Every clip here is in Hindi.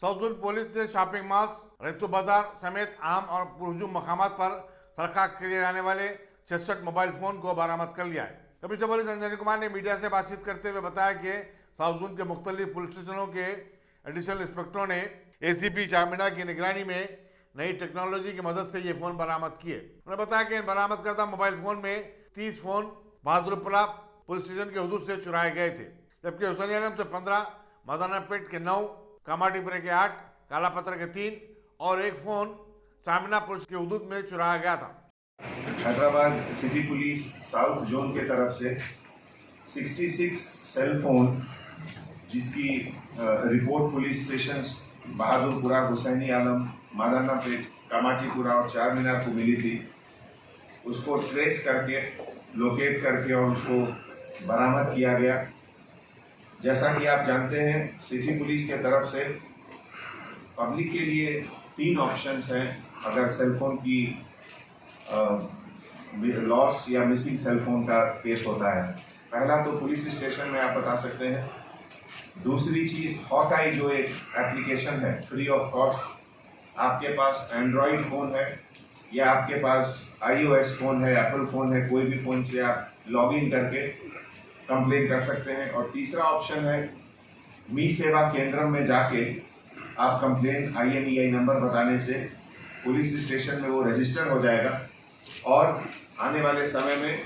साउथ पुलिस ने शॉपिंग मॉल्स, रेतु बाजार समेत आम और पुरहजूम मकामात पर सरखा किए जाने वाले 66 मोबाइल फोन को बरामद कर लिया है। कमिश्नर पुलिस अंजनी कुमार ने मीडिया से बातचीत करते हुए बताया कि साउथ जोन के मुख्तलिफ पुलिस स्टेशनों के एडिशनल इंस्पेक्टरों ने एसीपी चारमीनार की निगरानी में नई टेक्नोलॉजी की मदद से ये फोन बरामद किए। उन्होंने बताया कि इन बरामद करदा मोबाइल फोन में 30 फोन बहादुरपुरा पुलिस स्टेशन के हदूद से चुराए गए थे, जबकि हुसैन आलम से 15, मदानापेट के 9, कामाटीपुरा के 8, कालापत्थर के 3 और एक फोन चारमीनार पुलिस के हदूद में चुराया गया था। Hyderabad city police south zone के तरफ से 66 सेल फोन जिसकी report police station Bahadurpura, Husaini Alam, Madannapet, Kamatipura और चारमीनार को मिली थी, उसको ट्रेस करके लोकेट करके और उसको बरामद किया गया। जैसा कि आप जानते हैं, सिटी पुलिस के तरफ से पब्लिक के लिए 3 ऑप्शंस हैं अगर सेलफोन की लॉस या मिसिंग सेलफोन का केस होता है। पहला तो पुलिस स्टेशन में आप बता सकते हैं। दूसरी चीज़ हॉकाई जो एक एप्लीकेशन है फ्री ऑफ कॉस्ट, आपके पास एंड्रॉयड फ़ोन है या आपके पास iOS फ़ोन है, एप्पल फ़ोन है, कोई भी फ़ोन से आप लॉग इन करके कंप्लेन कर सकते हैं। और तीसरा ऑप्शन है मी सेवा केंद्र में जाके आप कंप्लेन IMEI नंबर बताने से पुलिस स्टेशन में वो रजिस्टर हो जाएगा और आने वाले समय में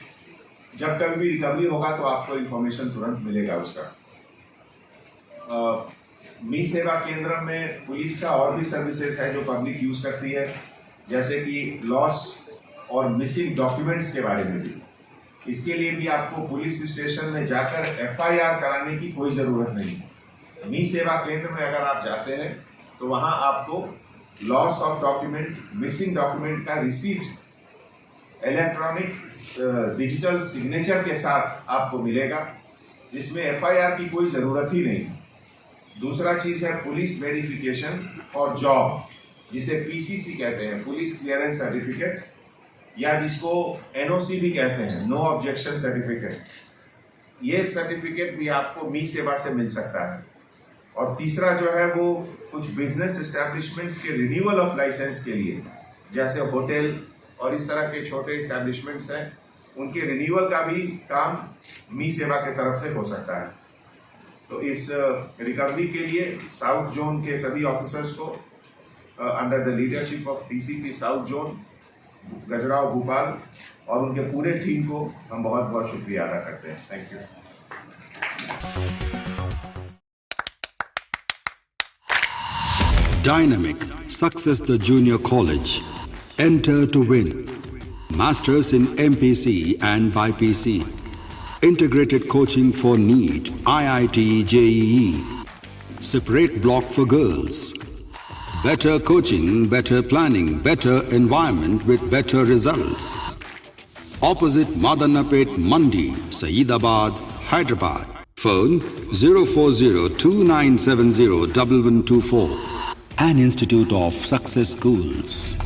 जब कभी भी रिकवरी होगा तो आपको इन्फॉर्मेशन तुरंत मिलेगा उसका। मी सेवा केंद्र में पुलिस का और भी सर्विसेज है जो पब्लिक यूज़ करती है, जैसे कि लॉस और मिसिंग डॉक्यूमेंट्स के बारे में भी। इसके लिए भी आपको पुलिस स्टेशन में जाकर FIR कराने की कोई ज़रूरत नहीं। मी सेवा केंद्र में अगर आप जाते हैं तो वहाँ आपको loss of document, missing document का रिसीप्ट इलेक्ट्रॉनिक डिजिटल सिग्नेचर के साथ आपको मिलेगा, जिसमें FIR की कोई ज़रूरत ही नहीं। दूसरा चीज़ है पुलिस वेरिफिकेशन फॉर जॉब, जिसे PCC कहते हैं, पुलिस क्लियरेंस सर्टिफिकेट, या जिसको NOC भी कहते हैं, नो ऑब्जेक्शन सर्टिफिकेट। ये सर्टिफिकेट भी आपको मी सेवा से मिल सकता है। और तीसरा जो है वो कुछ बिजनेस एस्टैब्लिशमेंट्स के रिन्यूअल ऑफ लाइसेंस के लिए, जैसे होटल और इस तरह के छोटे इस्टेब्लिशमेंट्स हैं, उनके रिन्यूअल का भी काम मी सेवा के तरफ से हो सकता है। तो इस रिकवरी के लिए साउथ जोन के सभी ऑफिसर्स को under the leadership of DCP south zone Gajrao Bhopal और उनके पूरे टीम को हम बहुत बहुत शुक्रिया अदा करते हैं। Thank you. Dynamic Success the Junior College. Enter to win. Masters in MPC and BPC. Integrated coaching for NEET, IIT, JEE. Separate block for girls. Better coaching, better planning, better environment with better results. Opposite Madanapet Mandi, Saeedabad, Hyderabad. Phone 04029701124. An Institute of Success Schools.